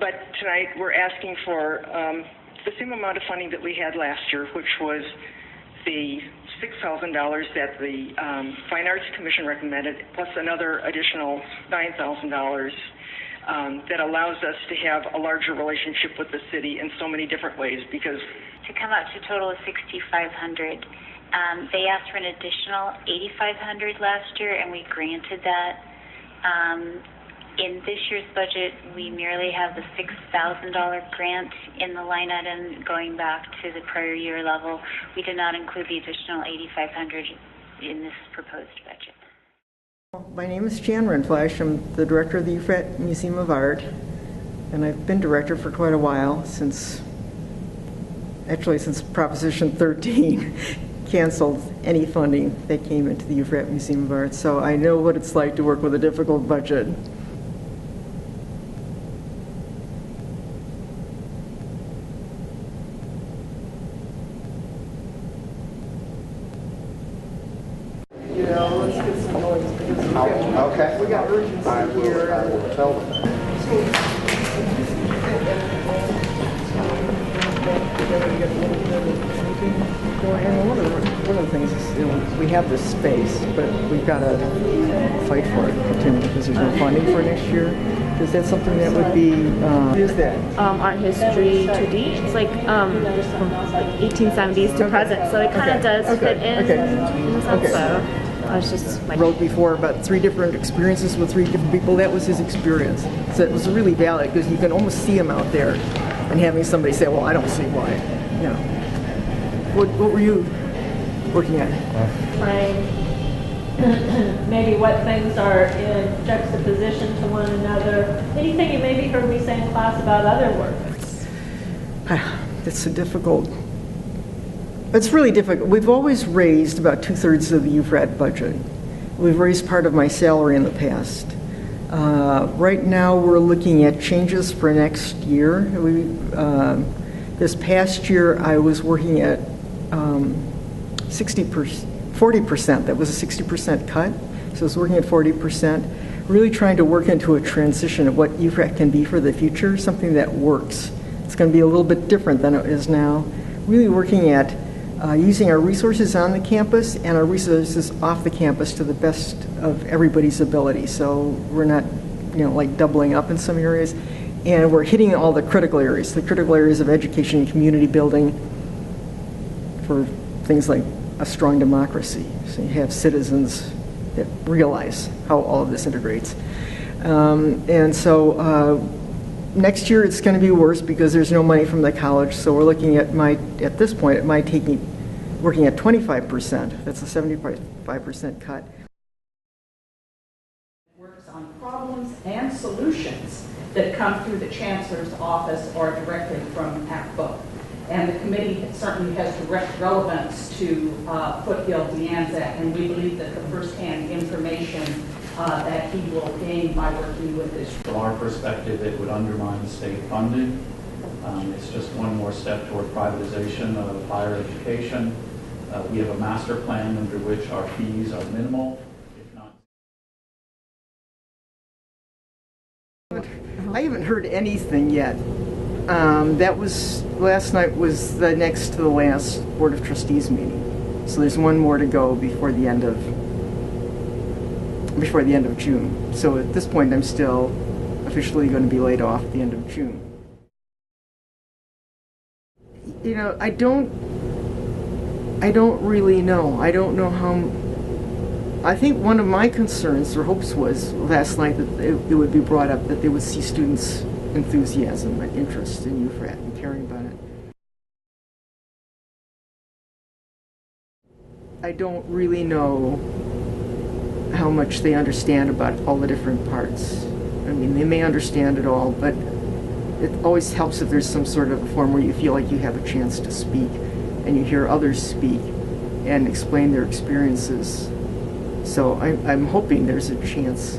But tonight we're asking for the same amount of funding that we had last year, which was the $6,000 that the Fine Arts Commission recommended, plus another additional $9,000 that allows us to have a larger relationship with the city in so many different ways. Because to come up to a total of $6,500, they asked for an additional $8,500 last year, and we granted that. In this year's budget, we merely have the $6,000 grant in the line item going back to the prior year level. We did not include the additional $8,500 in this proposed budget. My name is Jan Renflash. I'm the director of the Euphrat Museum of Art, and I've been director for quite a while, since Proposition 13 canceled any funding that came into the Euphrat Museum of Art. So I know what it's like to work with a difficult budget. Let's get some noise because we got urgency here. I will tell them. And one of the things is, we have this space, but we've got to fight for it continually because there's no funding for next year. Is that something that would be? What is that? Art history 2D. It's like from 1870s to present, so it kind of does fit in the sense. So I was just like, wrote before about 3 different experiences with 3 different people. That was his experience. So it was really valid because you can almost see him out there, and having somebody say, "Well, I don't see why." What were you working at? Maybe what things are in juxtaposition to one another. Anything you maybe heard me say in class about other work? It's really difficult. We've always raised about 2/3 of the Euphrat budget. We've raised part of my salary in the past. Right now we're looking at changes for next year. This past year I was working at 40%. That was a 60% cut. So I was working at 40%, really trying to work into a transition of what Euphrat can be for the future, something that works. It's going to be a little bit different than it is now. Really working at using our resources on the campus and our resources off the campus to the best of everybody's ability. So we're not, like doubling up in some areas, and we're hitting all the critical areas of education and community building for things like a strong democracy. So you have citizens that realize how all of this integrates. And so next year it's going to be worse because there's no money from the college. So we're looking at at this point, it might take me working at 25%. That's a 75% cut. Works on problems and solutions that come through the Chancellor's office or directly from ACBO. And the committee certainly has direct relevance to Foothill DeAnzac, and we believe that the firsthand information that he will gain by working with this. From our perspective, it would undermine state funding. It's just one more step toward privatization of higher education. We have a master plan under which our fees are minimal, if not. I haven't heard anything yet. That was last night was the next to the last Board of Trustees meeting. So there's one more to go before the end of June. So at this point, I'm still officially going to be laid off at the end of June. I don't really know. I don't know how. I think one of my concerns or hopes was last night that it would be brought up that they would see students' enthusiasm and interest in Euphrat and caring about it. I don't really know how much they understand about all the different parts. I mean, they may understand it all, but it always helps if there's some sort of a forum where you feel like you have a chance to speak and you hear others speak and explain their experiences. So I'm hoping there's a chance